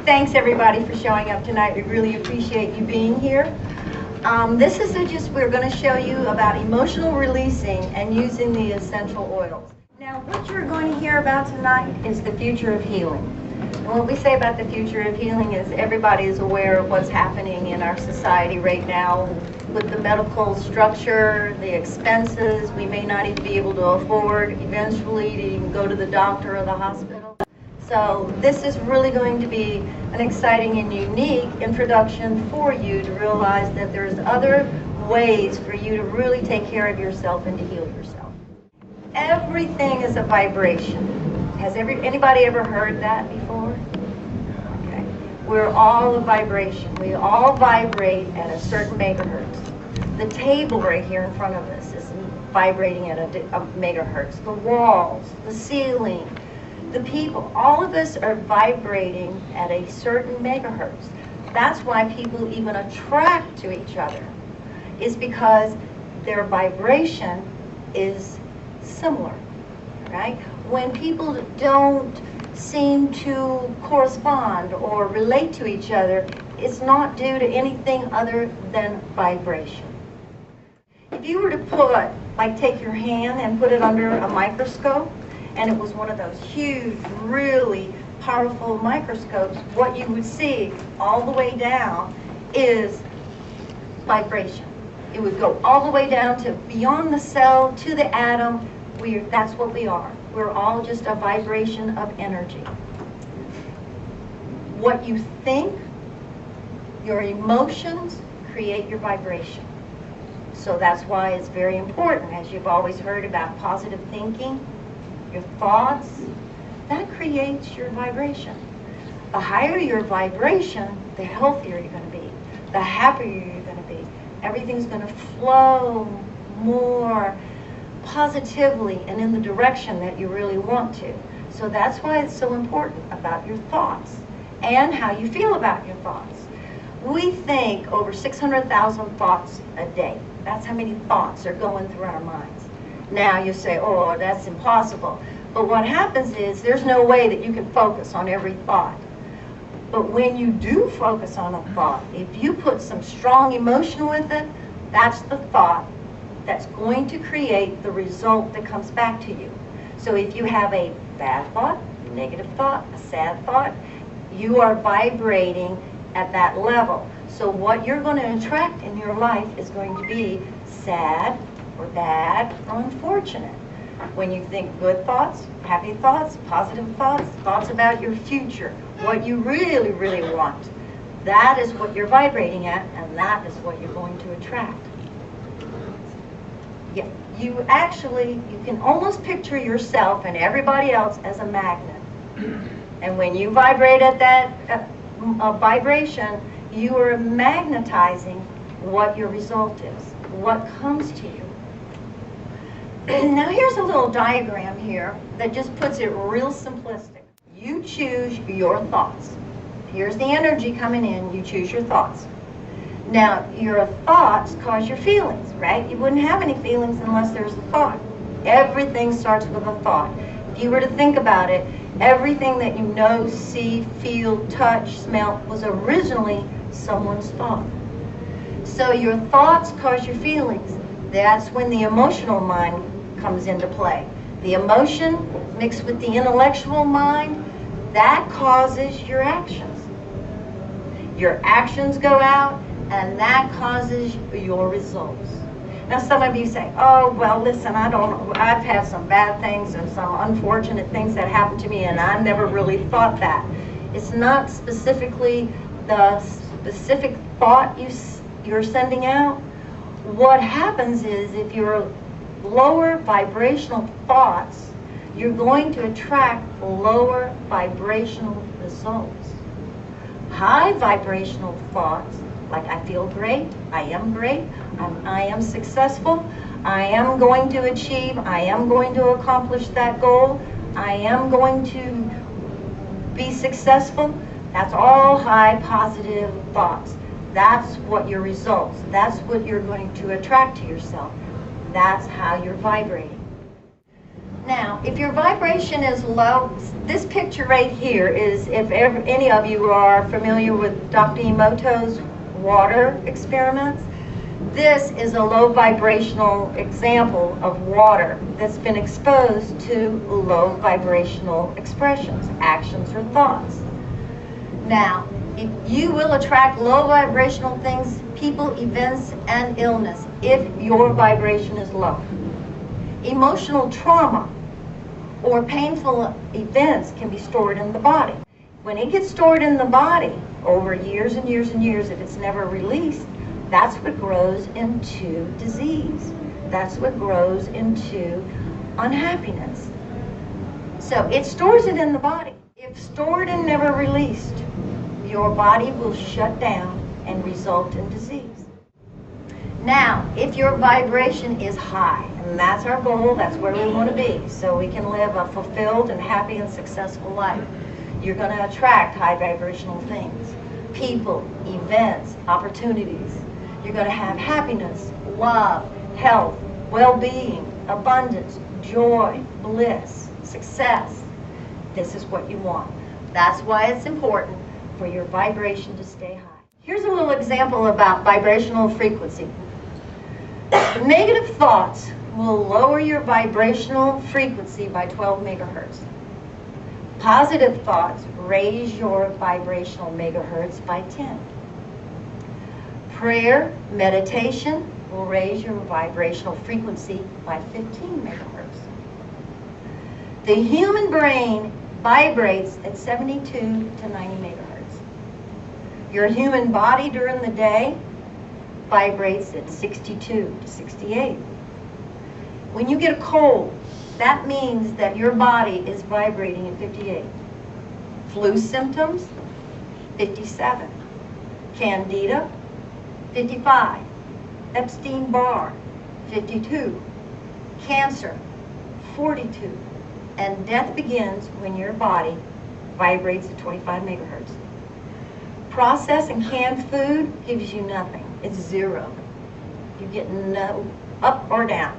Thanks everybody for showing up tonight. We really appreciate you being here. This is we're going to show you about emotional releasing and using the essential oils. Now what you're going to hear about tonight is the future of healing. And what we say about the future of healing is everybody is aware of what's happening in our society right now with the medical structure, the expenses we may not even be able to afford eventually to even go to the doctor or the hospital. So this is really going to be an exciting and unique introduction for you to realize that there's other ways for you to really take care of yourself and to heal yourself. Everything is a vibration. Has anybody ever heard that before? Okay. We're all a vibration. We all vibrate at a certain megahertz. The table right here in front of us is vibrating at a megahertz. The walls, the ceiling, the people, all of us are vibrating at a certain megahertz. That's why people even attract to each other, is because their vibration is similar, right? When people don't seem to correspond or relate to each other, it's not due to anything other than vibration. If you were to take your hand and put it under a microscope, and it was one of those huge, really powerful microscopes, what you would see all the way down is vibration. It would go all the way down to beyond the cell, to the atom. That's what we are. We're all just a vibration of energy. What you think, your emotions create your vibration. So that's why it's very important, as you've always heard about positive thinking, your thoughts, that creates your vibration. The higher your vibration, the healthier you're going to be, the happier you're going to be. Everything's going to flow more positively and in the direction that you really want to. So that's why it's so important about your thoughts and how you feel about your thoughts. We think over 600,000 thoughts a day. That's how many thoughts are going through our minds. Now you say, oh, that's impossible. But what happens is there's no way that you can focus on every thought. But when you do focus on a thought, if you put some strong emotion with it, that's the thought that's going to create the result that comes back to you. So if you have a bad thought, negative thought, a sad thought, you are vibrating at that level. So what you're going to attract in your life is going to be sad or bad or unfortunate. When you think good thoughts, happy thoughts, positive thoughts, thoughts about your future, what you really, really want, that is what you're vibrating at, and that is what you're going to attract. Yeah, you can almost picture yourself and everybody else as a magnet. And when you vibrate at that vibration, you are magnetizing what your result is, what comes to you. Now here's a little diagram here that just puts it real simplistic. You choose your thoughts. Here's the energy coming in, you choose your thoughts. Now your thoughts cause your feelings, right? You wouldn't have any feelings unless there's a thought. Everything starts with a thought. If you were to think about it, everything that you know, see, feel, touch, smell was originally someone's thought. So your thoughts cause your feelings. That's when the emotional mind comes into play. The emotion mixed with the intellectual mind, that causes your actions. Your actions go out, and that causes your results. Now some of you say, oh, well, listen, I've had some bad things and some unfortunate things that happened to me, and I never really thought that. It's not specifically the specific thought you're sending out. What happens is if you're lower vibrational thoughts, you're going to attract lower vibrational results. High vibrational thoughts, like I feel great, I am successful, I am going to achieve, I am going to accomplish that goal, I am going to be successful, that's all high positive thoughts. That's what your results, that's what you're going to attract to yourself. That's how you're vibrating. Now, if your vibration is low, this picture right here is, if any of you are familiar with Dr. Emoto's water experiments, this is a low vibrational example of water that's been exposed to low vibrational expressions, actions, or thoughts. Now, if you will attract low vibrational things, people, events, and illness if your vibration is low. Emotional trauma or painful events can be stored in the body. When it gets stored in the body over years and years and years, if it's never released, that's what grows into disease. That's what grows into unhappiness. So it stores it in the body. If stored and never released, your body will shut down and result in disease. Now, if your vibration is high, and that's our goal, that's where we want to be, so we can live a fulfilled and happy and successful life, you're going to attract high vibrational things, people, events, opportunities. You're going to have happiness, love, health, well-being, abundance, joy, bliss, success. This is what you want. That's why it's important for your vibration to stay high. Here's a little example about vibrational frequency. Negative thoughts will lower your vibrational frequency by 12 megahertz. Positive thoughts raise your vibrational megahertz by 10. Prayer, meditation will raise your vibrational frequency by 15 megahertz. The human brain vibrates at 72 to 90 megahertz. Your human body during the day vibrates at 62 to 68. When you get a cold, that means that your body is vibrating at 58. Flu symptoms, 57. Candida, 55. Epstein-Barr, 52. Cancer, 42. And death begins when your body vibrates at 25 megahertz. Processed and canned food gives you nothing. It's zero. You get no up or down.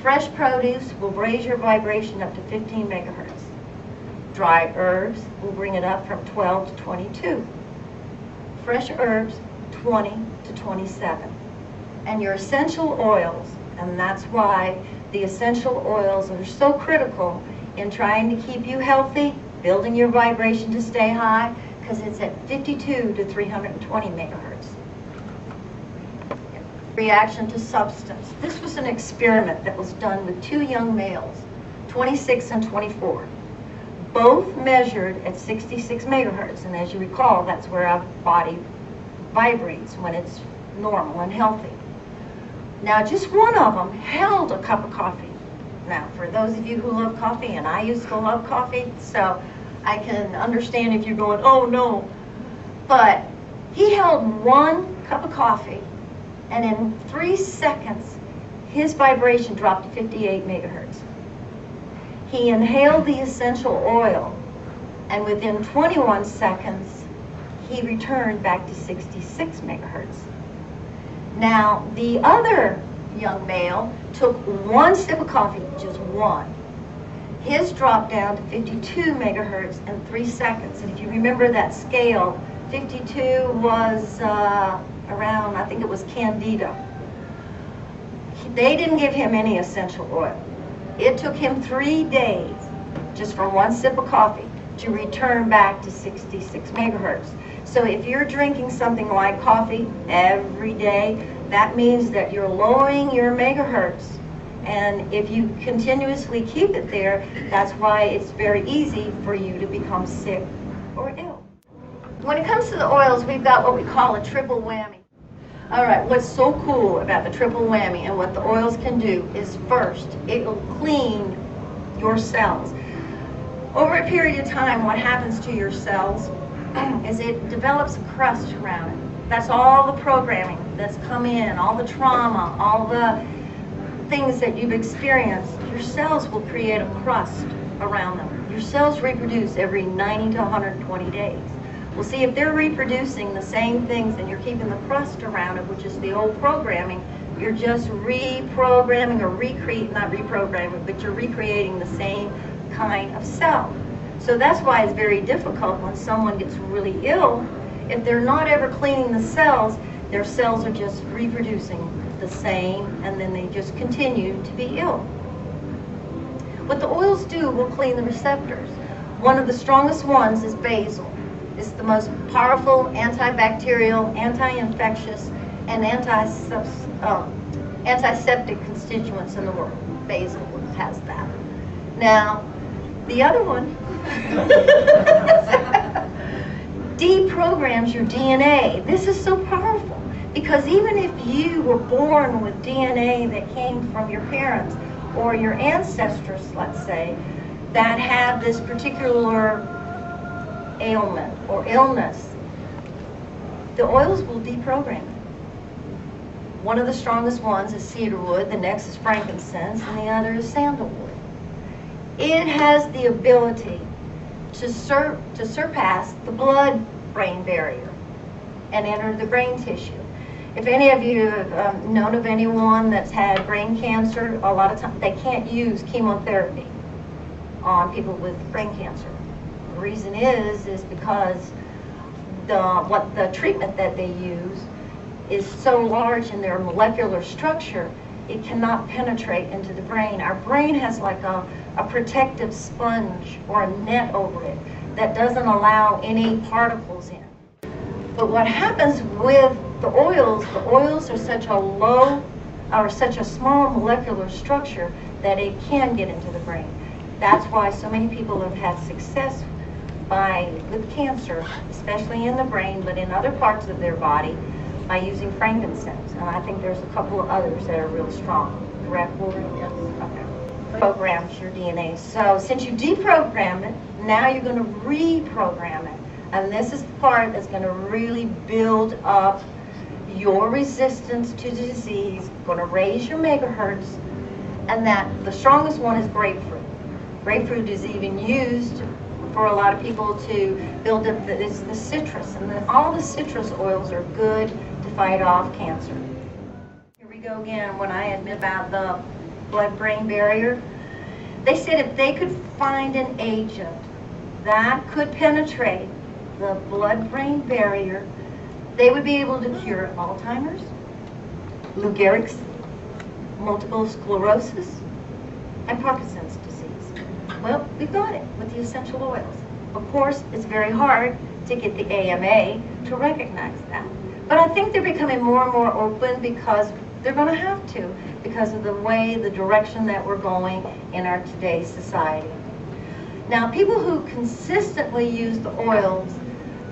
Fresh produce will raise your vibration up to 15 megahertz. Dry herbs will bring it up from 12 to 22. Fresh herbs, 20 to 27. And your essential oils, and that's why the essential oils are so critical in trying to keep you healthy, building your vibration to stay high, because it's at 52 to 320 megahertz. Reaction to substance. This was an experiment that was done with two young males, 26 and 24. Both measured at 66 megahertz, and as you recall, that's where our body vibrates when it's normal and healthy. Now, just one of them held a cup of coffee. Now, for those of you who love coffee, and I used to love coffee, so I can understand if you're going, oh no. But he held one cup of coffee, and in 3 seconds, his vibration dropped to 58 megahertz. He inhaled the essential oil, and within 21 seconds, he returned back to 66 megahertz. Now, the other young male took one sip of coffee, just one. His dropped down to 52 megahertz in 3 seconds. And if you remember that scale, 52 was around, I think it was Candida. They didn't give him any essential oil. It took him 3 days, just from one sip of coffee, to return back to 66 megahertz. So if you're drinking something like coffee every day, that means that you're lowering your megahertz. And if you continuously keep it there, that's why it's very easy for you to become sick or ill. When it comes to the oils, we've got what we call a triple whammy. All right, what's so cool about the triple whammy and what the oils can do is, first, it will clean your cells. Over a period of time, what happens to your cells is it develops a crust around it. That's all the programming that's come in, all the trauma, all the things that you've experienced. Your cells will create a crust around them. Your cells reproduce every 90 to 120 days. Well, see, if they're reproducing the same things and you're keeping the crust around it, which is the old programming, You're just reprogramming or not reprogramming, but you're recreating the same kind of cell. So that's why it's very difficult when someone gets really ill. If they're not ever cleaning the cells, their cells are just reproducing the same, and then they just continue to be ill. What the oils do will clean the receptors. One of the strongest ones is basil. It's the most powerful antibacterial, anti-infectious, and antiseptic constituents in the world. Basil has that. Now, the other one deprograms your DNA. This is so powerful because even if you were born with DNA that came from your parents or your ancestors, let's say, that had this particular ailment or illness, the oils will deprogram it. One of the strongest ones is cedarwood, the next is frankincense, and the other is sandalwood. It has the ability to surpass the blood-brain barrier and enter the brain tissue. If any of you have known of anyone that's had brain cancer, a lot of times they can't use chemotherapy on people with brain cancer. The reason is because the treatment that they use is so large in their molecular structure, it cannot penetrate into the brain. Our brain has like a protective sponge or a net over it that doesn't allow any particles in. But what happens with the oils are such a small molecular structure that it can get into the brain. That's why so many people have had success with cancer, especially in the brain, but in other parts of their body, by using frankincense. And I think there's a couple of others that are real strong. Correct, Lori? Yes. Okay. Programs your DNA. So since you deprogram it, now you're going to reprogram it. And this is the part that's going to really build up your resistance to disease, going to raise your megahertz, and that the strongest one is grapefruit. Grapefruit is even used for a lot of people to build up the citrus, and all the citrus oils are good to fight off cancer. Here we go again when I admit about the blood-brain barrier. They said if they could find an agent that could penetrate the blood-brain barrier, they would be able to cure Alzheimer's, Lou Gehrig's, multiple sclerosis, and Parkinson's disease. Well, we've got it with the essential oils. Of course, it's very hard to get the AMA to recognize that. But I think they're becoming more and more open because they're going to have to, because of the direction that we're going in our today's society. Now, people who consistently use the oils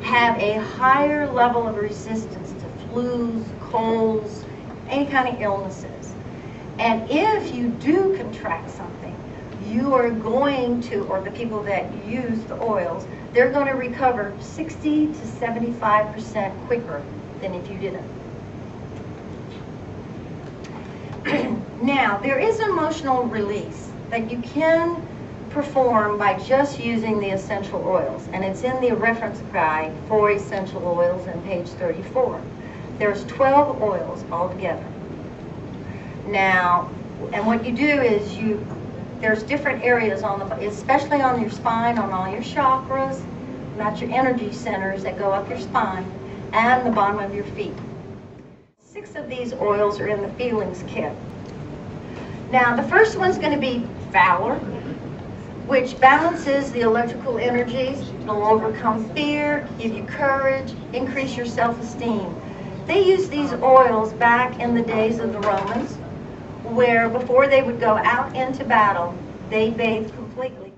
have a higher level of resistance to flus, colds, any kind of illnesses. And if you do contract something, you are going to, or the people that use the oils, they're going to recover 60 to 75% quicker than if you didn't. Now, there is emotional release that you can perform by just using the essential oils, and it's in the reference guide for essential oils on page 34. There's 12 oils altogether. Now, and what you do is there's different areas especially on your spine, on all your chakras, that's your energy centers that go up your spine, and the bottom of your feet. 6 of these oils are in the feelings kit. Now, the first one's going to be Valor, which balances the electrical energies. It'll overcome fear, give you courage, increase your self-esteem. They used these oils back in the days of the Romans, where before they would go out into battle, they bathed completely.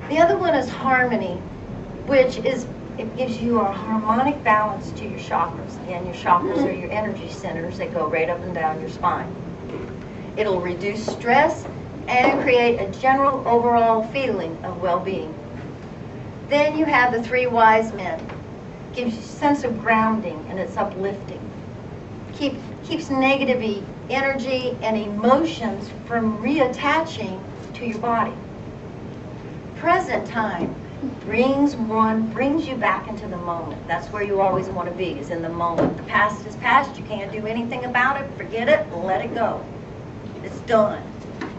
The other one is Harmony, which it gives you a harmonic balance to your chakras. Again, your chakras are your energy centers that go right up and down your spine. It'll reduce stress and create a general overall feeling of well-being. Then you have the 3 wise men. Gives you a sense of grounding, and it's uplifting. Keeps negative energy and emotions from reattaching to your body. Present time brings you back into the moment. That's where you always want to be, is in the moment. The past is past. You can't do anything about it. Forget it. Let it go. It's done.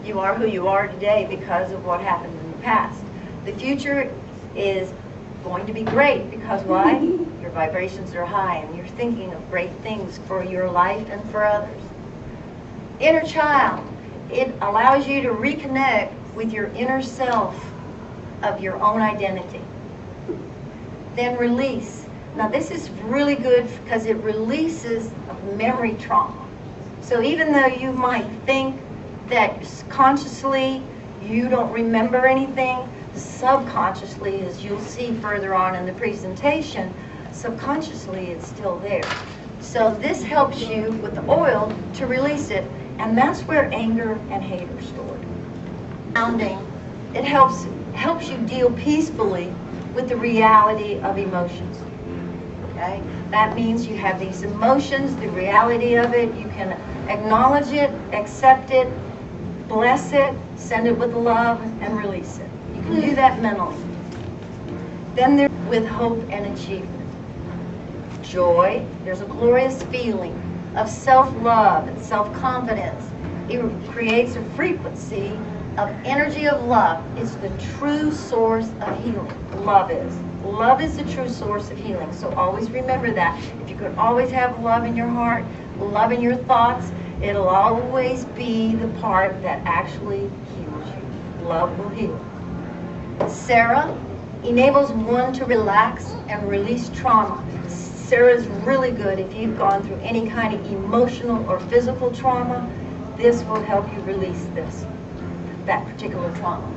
You are who you are today because of what happened in the past. The future is going to be great because why? Your vibrations are high and you're thinking of great things for your life and for others. Inner child. It allows you to reconnect with your inner self of your own identity. Then release. Now this is really good because it releases memory trauma. So even though you might think that consciously you don't remember anything, subconsciously, as you'll see further on in the presentation, subconsciously it's still there. So this helps you with the oil to release it, and that's where anger and hate are stored. Grounding. It helps you deal peacefully with the reality of emotions. Okay? That means you have these emotions, the reality of it, you can acknowledge it, accept it, bless it, send it with love, and release it. You can do that mentally. Then there's with hope and achievement. Joy, there's a glorious feeling of self-love and self-confidence. It creates a frequency of energy of love. It's the true source of healing. Love is. Love is the true source of healing. So always remember that. If you could always have love in your heart, love in your thoughts, it'll always be the part that actually heals you. Love will heal. Sarah enables one to relax and release trauma. Sarah's really good if you've gone through any kind of emotional or physical trauma. This will help you release that particular trauma.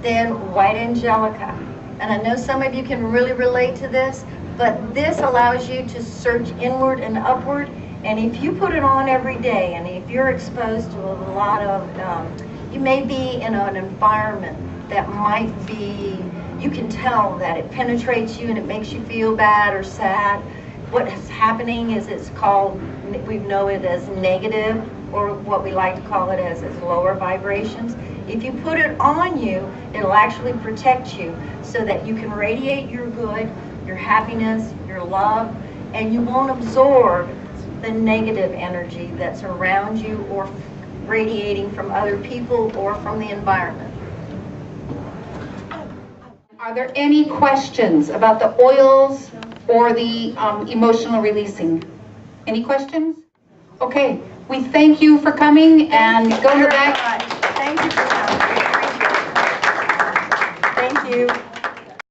Then white angelica. And I know some of you can really relate to this, but this allows you to search inward and upward. And if you put it on every day, and if you're exposed to a lot of, you may be in an environment that might be, you can tell that it penetrates you and it makes you feel bad or sad. What is happening is it's called, we know it as negative, or what we like to call it as lower vibrations. If you put it on you, it'll actually protect you so that you can radiate your good, your happiness, your love, and you won't absorb the negative energy that's around you or radiating from other people or from the environment. Are there any questions about the oils or the emotional releasing? Any questions? Okay, we thank you for coming and go to the back. Thank you for coming. Thank you.